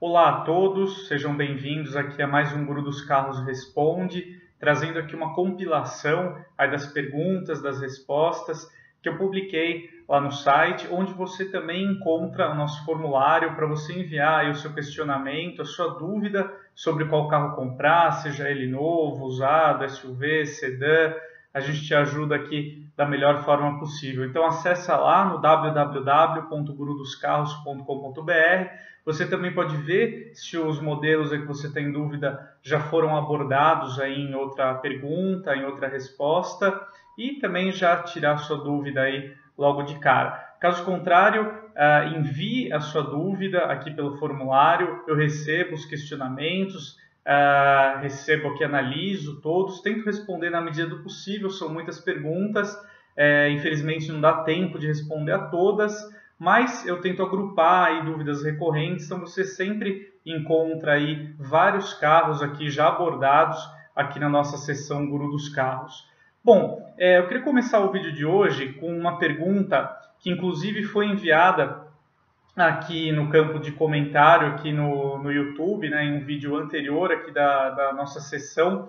Olá a todos, sejam bem-vindos aqui a mais um Guru dos Carros Responde, trazendo aqui uma compilação aí das perguntas, das respostas que eu publiquei lá no site, onde você também encontra o nosso formulário para você enviar aí o seu questionamento, a sua dúvida sobre qual carro comprar, seja ele novo, usado, SUV, sedã. A gente te ajuda aqui da melhor forma possível. Então acessa lá no www.gurudoscarros.com.br. Você também pode ver se os modelos que você tem dúvida já foram abordados aí em outra pergunta, em outra resposta, e também já tirar sua dúvida aí logo de cara. Caso contrário, envie a sua dúvida aqui pelo formulário, eu recebo os questionamentos, recebo aqui, analiso todos, tento responder na medida do possível, são muitas perguntas, infelizmente não dá tempo de responder a todas, mas eu tento agrupar aí dúvidas recorrentes, então você sempre encontra aí vários carros aqui já abordados aqui na nossa seção Guru dos Carros. Bom, eu queria começar o vídeo de hoje com uma pergunta que inclusive foi enviada aqui no campo de comentário, aqui no YouTube, né, em um vídeo anterior aqui da nossa sessão.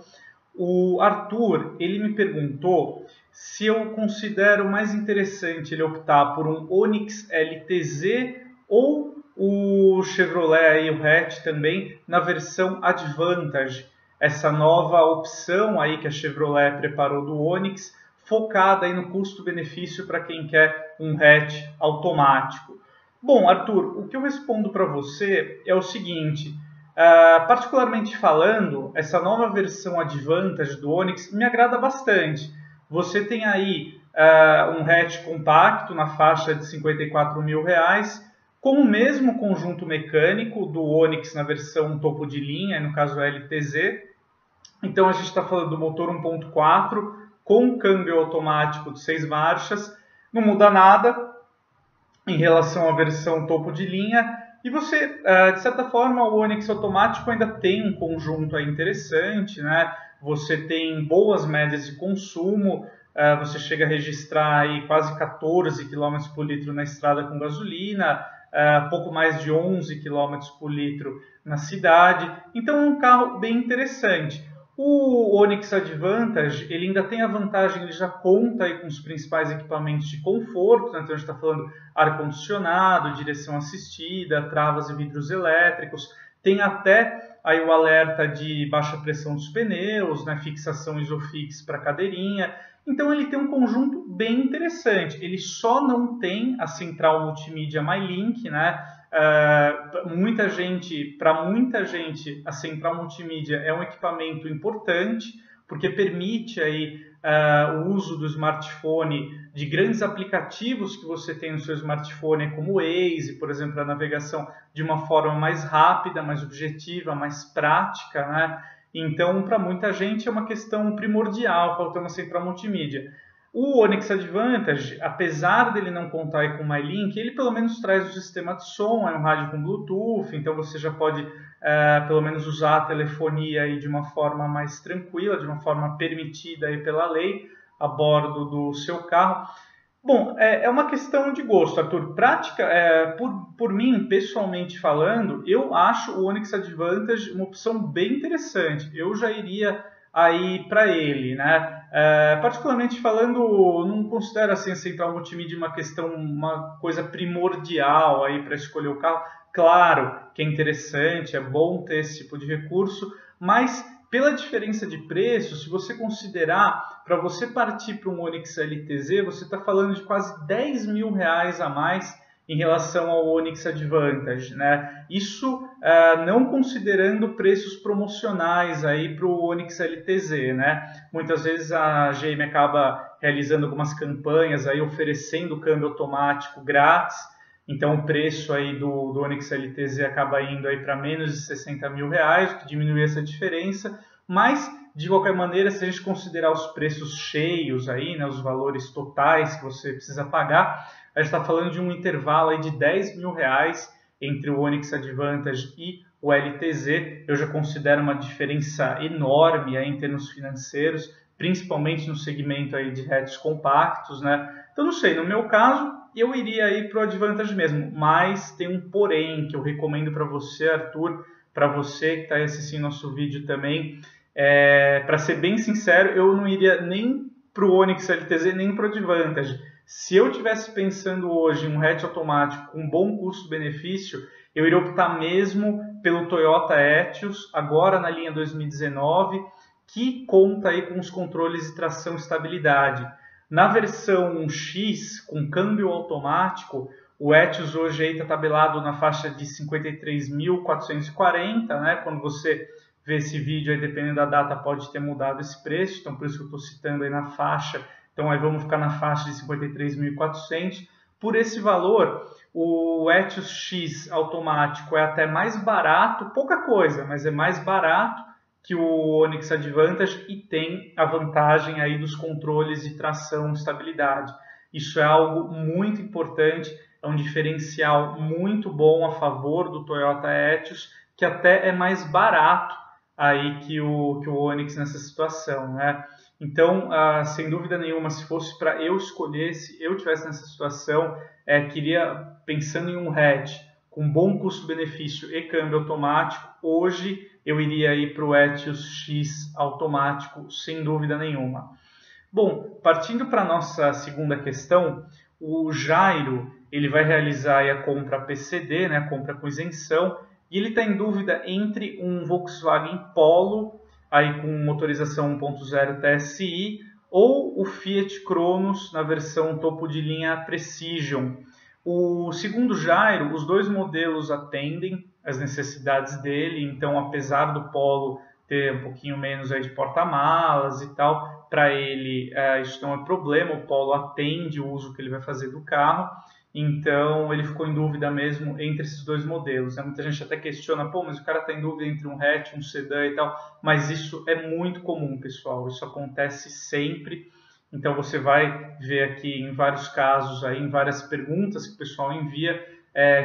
O Arthur, ele me perguntou se eu considero mais interessante ele optar por um Onix LTZ ou o Chevrolet, aí, o hatch também, na versão Advantage. Essa nova opção aí que a Chevrolet preparou do Onix, focada aí no custo-benefício para quem quer um hatch automático. Bom, Arthur, o que eu respondo para você é o seguinte, particularmente falando, essa nova versão Advantage do Onix me agrada bastante. Você tem aí um hatch compacto na faixa de R$54 mil, com o mesmo conjunto mecânico do Onix na versão topo de linha, no caso LTZ. Então a gente está falando do motor 1.4 com câmbio automático de 6 marchas, não muda nada em relação à versão topo de linha, e você, de certa forma, o Onix automático ainda tem um conjunto aí interessante, né? Você tem boas médias de consumo, você chega a registrar aí quase 14 km por litro na estrada com gasolina, pouco mais de 11 km por litro na cidade, então é um carro bem interessante. O Onix Advantage, ele ainda tem a vantagem, ele já conta aí com os principais equipamentos de conforto, né? Então a gente está falando ar-condicionado, direção assistida, travas e vidros elétricos, tem até aí o alerta de baixa pressão dos pneus, né? Fixação Isofix para cadeirinha, então ele tem um conjunto bem interessante, ele só não tem a central multimídia MyLink, né? Para muita gente, a central multimídia é um equipamento importante, porque permite aí, o uso do smartphone, de grandes aplicativos que você tem no seu smartphone, como o Waze, por exemplo, a navegação de uma forma mais rápida, mais objetiva, mais prática, né? Então, para muita gente é uma questão primordial para ter uma central multimídia. O Onix Advantage, apesar dele não contar com o MyLink, ele pelo menos traz o sistema de som, é um rádio com Bluetooth, então você já pode pelo menos usar a telefonia aí de uma forma mais tranquila, de uma forma permitida aí pela lei, a bordo do seu carro. Bom, é uma questão de gosto, Arthur. Prática, por mim, pessoalmente falando, eu acho o Onix Advantage uma opção bem interessante. Eu já iria aí para ele, né? Particularmente falando, não considero assim a central multimídia uma coisa primordial aí para escolher o carro. Claro que é interessante, é bom ter esse tipo de recurso, mas pela diferença de preço, se você considerar, para você partir para um Onix LTZ, você está falando de quase R$10 mil a mais em relação ao Onix Advantage, né? Isso não considerando preços promocionais aí para o Onix LTZ, né? Muitas vezes a GM acaba realizando algumas campanhas aí oferecendo câmbio automático grátis, então o preço aí do Onix LTZ acaba indo aí para menos de R$60 mil, o que diminui essa diferença, mas de qualquer maneira, se a gente considerar os preços cheios aí, né, os valores totais que você precisa pagar, a gente está falando de um intervalo aí de R$10 mil entre o Onix Advantage e o LTZ. Eu já considero uma diferença enorme aí em termos financeiros, principalmente no segmento aí de hatches compactos, né? Então, não sei, no meu caso, eu iria aí para o Advantage mesmo, mas tem um porém que eu recomendo para você, Arthur, para você que está assistindo nosso vídeo também. Para ser bem sincero, eu não iria nem para o Onix LTZ nem para o Advantage. Se eu estivesse pensando hoje em um hatch automático com bom custo-benefício, eu iria optar mesmo pelo Toyota Etios, agora na linha 2019, que conta aí com os controles de tração e estabilidade. Na versão X, com câmbio automático, o Etios hoje está tabelado na faixa de 53.440, né? Quando você vê esse vídeo, aí, dependendo da data, pode ter mudado esse preço, então por isso que eu estou citando aí na faixa. Então aí vamos ficar na faixa de 53.400. Por esse valor, o Etios X automático é até mais barato, pouca coisa, mas é mais barato que o Onix Advantage e tem a vantagem aí dos controles de tração e estabilidade. Isso é algo muito importante, é um diferencial muito bom a favor do Toyota Etios, que até é mais barato aí que o Onix nessa situação, né? Então, sem dúvida nenhuma, se fosse para eu escolher, se eu tivesse nessa situação, queria, pensando em um hatch com bom custo-benefício e câmbio automático, hoje eu iria ir para o Etios X automático, sem dúvida nenhuma. Bom, partindo para a nossa segunda questão, o Jairo ele vai realizar aí a compra PCD, né, a compra com isenção, e ele está em dúvida entre um Volkswagen Polo aí com motorização 1.0 TSI ou o Fiat Cronos na versão topo de linha Precision. Segundo Jairo, os dois modelos atendem às necessidades dele, então apesar do Polo ter um pouquinho menos aí de porta-malas e tal, para ele isso não é problema, o Polo atende o uso que ele vai fazer do carro, então ele ficou em dúvida mesmo entre esses dois modelos. Muita gente até questiona, pô, mas o cara está em dúvida entre um hatch, um sedã e tal, mas isso é muito comum, pessoal, isso acontece sempre. Então você vai ver aqui em vários casos, aí, em várias perguntas que o pessoal envia,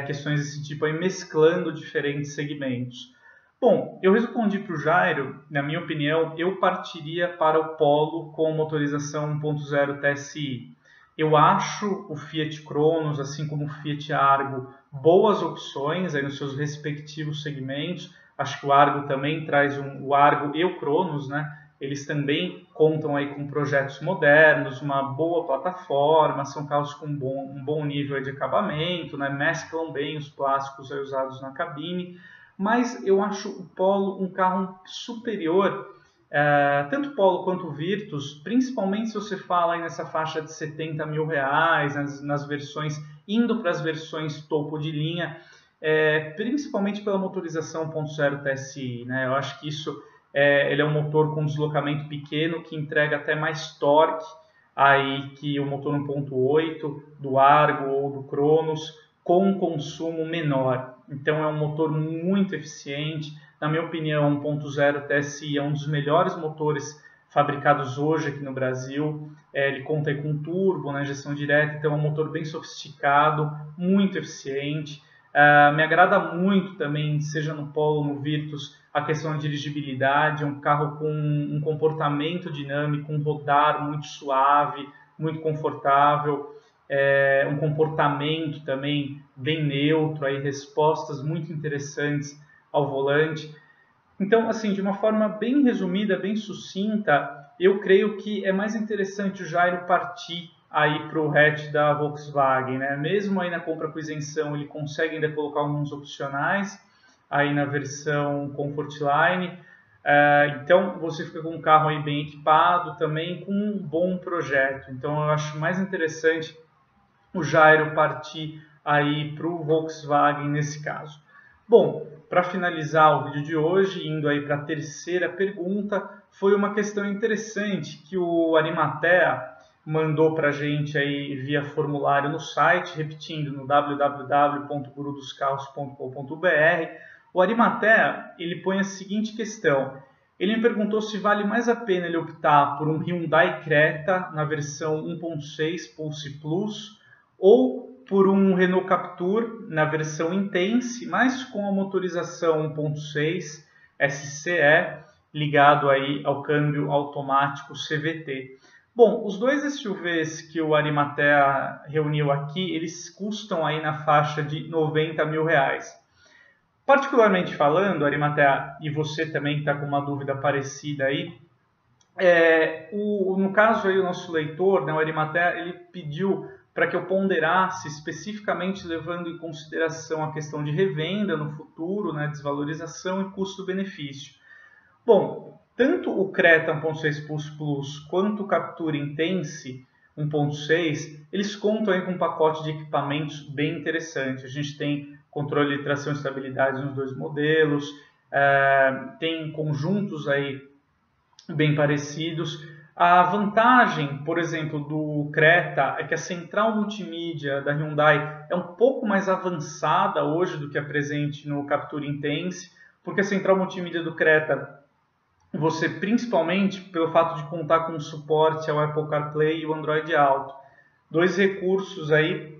questões desse tipo aí, mesclando diferentes segmentos. Bom, eu respondi para o Jairo, na minha opinião, eu partiria para o Polo com motorização 1.0 TSI. Eu acho o Fiat Cronos, assim como o Fiat Argo, boas opções aí nos seus respectivos segmentos. Acho que o Argo também traz o Argo e o Cronos, né? Eles também contam aí com projetos modernos, uma boa plataforma, são carros com um bom nível de acabamento, né? Mesclam bem os plásticos aí usados na cabine, mas eu acho o Polo um carro superior, tanto o Polo quanto o Virtus, principalmente se você fala aí nessa faixa de 70 mil reais, nas versões, indo para as versões topo de linha, principalmente pela motorização 1.0 TSI, né? Eu acho que isso ele é um motor com deslocamento pequeno que entrega até mais torque aí que o motor 1.8 do Argo ou do Cronos, com um consumo menor. Então é um motor muito eficiente. Na minha opinião, 1.0 TSI é um dos melhores motores fabricados hoje aqui no Brasil. Ele conta aí com turbo, né, injeção direta, então é um motor bem sofisticado, muito eficiente. Me agrada muito também, seja no Polo ou no Virtus, a questão da dirigibilidade. É um carro com um comportamento dinâmico, um rodar muito suave, muito confortável. Um comportamento também bem neutro, aí, respostas muito interessantes ao volante. Então, assim, de uma forma bem resumida, bem sucinta, eu creio que é mais interessante o Jairo partir aí para o hatch da Volkswagen, né? Mesmo aí na compra com isenção, ele consegue ainda colocar alguns opcionais aí na versão Comfortline. Então você fica com um carro aí bem equipado, também com um bom projeto. Então eu acho mais interessante o Jairo partir aí para o Volkswagen nesse caso. Bom, para finalizar o vídeo de hoje, indo aí para a terceira pergunta, foi uma questão interessante que o Arimatea mandou para a gente aí via formulário no site, repetindo, no www.gurudoscarros.com.br. O Arimatea, ele põe a seguinte questão: ele me perguntou se vale mais a pena ele optar por um Hyundai Creta na versão 1.6 Pulse Plus ou por um Renault Captur na versão Intense, mas com a motorização 1.6 SCE ligado aí ao câmbio automático CVT. Bom, os dois SUVs que o Arimatea reuniu aqui, eles custam aí na faixa de R$ 90 mil. Particularmente falando, Arimatea, e você também está com uma dúvida parecida aí, no caso aí o nosso leitor, né, o Arimatea, ele pediu para que eu ponderasse especificamente levando em consideração a questão de revenda no futuro, né, desvalorização e custo-benefício. Bom, tanto o Creta 1.6 Plus quanto o Captur Intense 1.6, eles contam aí com um pacote de equipamentos bem interessante. A gente tem controle de tração e estabilidade nos dois modelos, tem conjuntos aí bem parecidos. A vantagem, por exemplo, do Creta é que a central multimídia da Hyundai é um pouco mais avançada hoje do que a presente no Captur Intense, porque a central multimídia do Creta, você principalmente pelo fato de contar com suporte ao Apple CarPlay e o Android Auto, dois recursos aí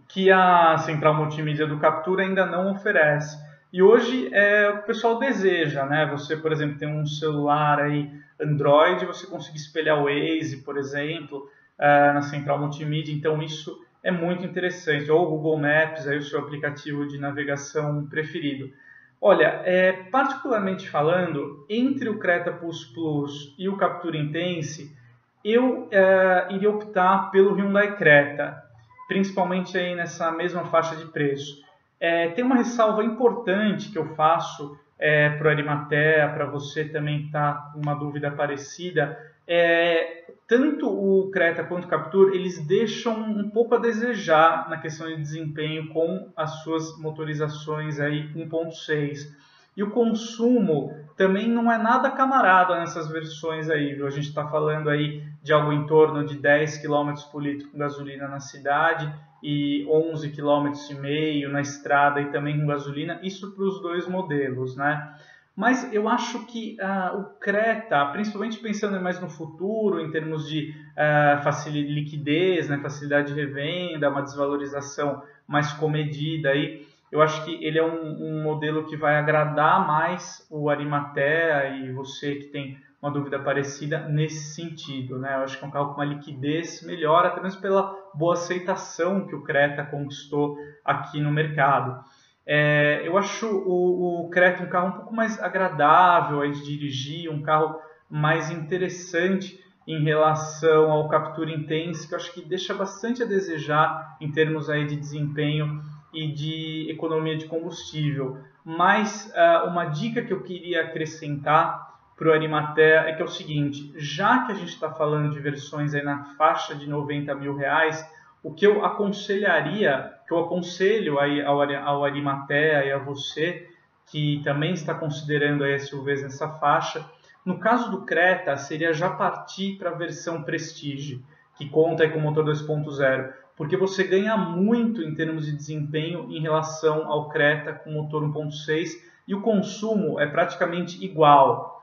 que a central multimídia do Captur ainda não oferece. E hoje o pessoal deseja, né? Você, por exemplo, tem um celular aí Android, você consegue espelhar o Waze, por exemplo, na central multimídia, então isso é muito interessante. Ou o Google Maps, aí o seu aplicativo de navegação preferido. Olha, particularmente falando, entre o Creta Plus e o Captur Intense, eu iria optar pelo Hyundai Creta, principalmente aí nessa mesma faixa de preço. Tem uma ressalva importante que eu faço para o Arimatea, para você também que está com uma dúvida parecida. Tanto o Creta quanto o Captur, eles deixam um pouco a desejar na questão de desempenho com as suas motorizações aí 1.6. E o consumo também não é nada camarada nessas versões aí, viu? A gente está falando aí de algo em torno de 10 km por litro com gasolina na cidade e 11,5 km na estrada e também com gasolina, isso para os dois modelos, né? Mas eu acho que o Creta, principalmente pensando mais no futuro, em termos de liquidez, né, facilidade de revenda, uma desvalorização mais comedida, aí, eu acho que ele é um modelo que vai agradar mais o Arimatea e você que tem uma dúvida parecida nesse sentido, né? Eu acho que é um carro com uma liquidez melhor, até mesmo pela boa aceitação que o Creta conquistou aqui no mercado. Eu acho o Creta um carro um pouco mais agradável de dirigir, um carro mais interessante em relação ao Captur Intense, que eu acho que deixa bastante a desejar em termos aí de desempenho e de economia de combustível. Mas uma dica que eu queria acrescentar para o Arimatea é que é o seguinte: já que a gente está falando de versões aí na faixa de R$ 90 mil, o que eu aconselho aí ao Arimatea e a você que também está considerando aí SUVs nessa faixa, no caso do Creta, seria já partir para a versão Prestige, que conta aí com motor 2.0, porque você ganha muito em termos de desempenho em relação ao Creta com motor 1.6 e o consumo é praticamente igual.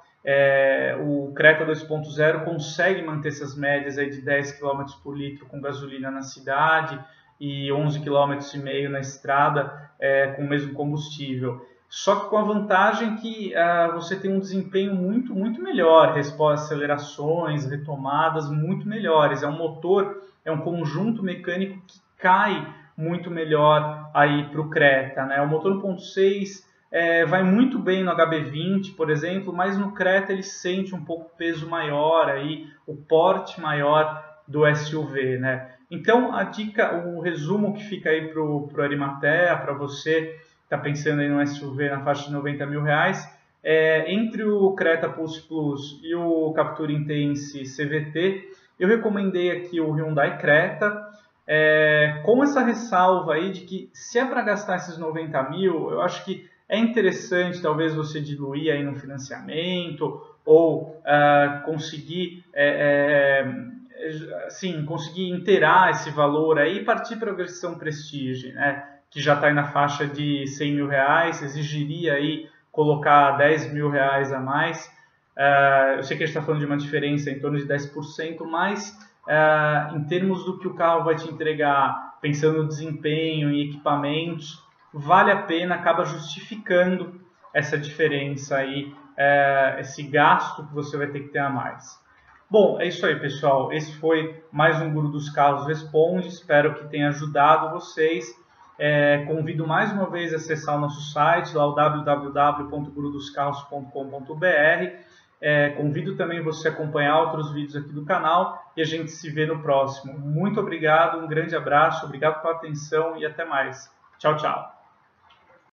O Creta 2.0 consegue manter essas médias aí de 10 km por litro com gasolina na cidade e 11,5 km na estrada com o mesmo combustível. Só que com a vantagem que você tem um desempenho muito, muito melhor, acelerações, retomadas muito melhores. É um motor, é um conjunto mecânico que cai muito melhor aí para o Creta, né? O motor 1.6 vai muito bem no HB20, por exemplo, mas no Creta ele sente um pouco o peso maior, aí, o porte maior do SUV, né? Então, a dica, o resumo que fica aí para o Arimatea, para você que está pensando aí no SUV na faixa de R$ 90 mil, entre o Creta Plus e o Captur Intense CVT, eu recomendei aqui o Hyundai Creta, com essa ressalva aí de que se é para gastar esses 90 mil, eu acho que é interessante talvez você diluir aí no financiamento ou conseguir conseguir inteirar esse valor aí e partir para a versão Prestige, né? Que já está aí na faixa de R$ 100 mil, exigiria aí colocar R$ 10 mil a mais. Eu sei que a gente está falando de uma diferença em torno de 10%, mas em termos do que o carro vai te entregar, pensando no desempenho e equipamentos, vale a pena, acaba justificando essa diferença aí, esse gasto que você vai ter que ter a mais. Bom, é isso aí, pessoal. Esse foi mais um Guru dos Carros Responde. Espero que tenha ajudado vocês. Convido mais uma vez a acessar o nosso site, lá o www.gurudoscarros.com.br. Convido também você a acompanhar outros vídeos aqui do canal e a gente se vê no próximo. Muito obrigado, um grande abraço, obrigado pela atenção e até mais. Tchau, tchau.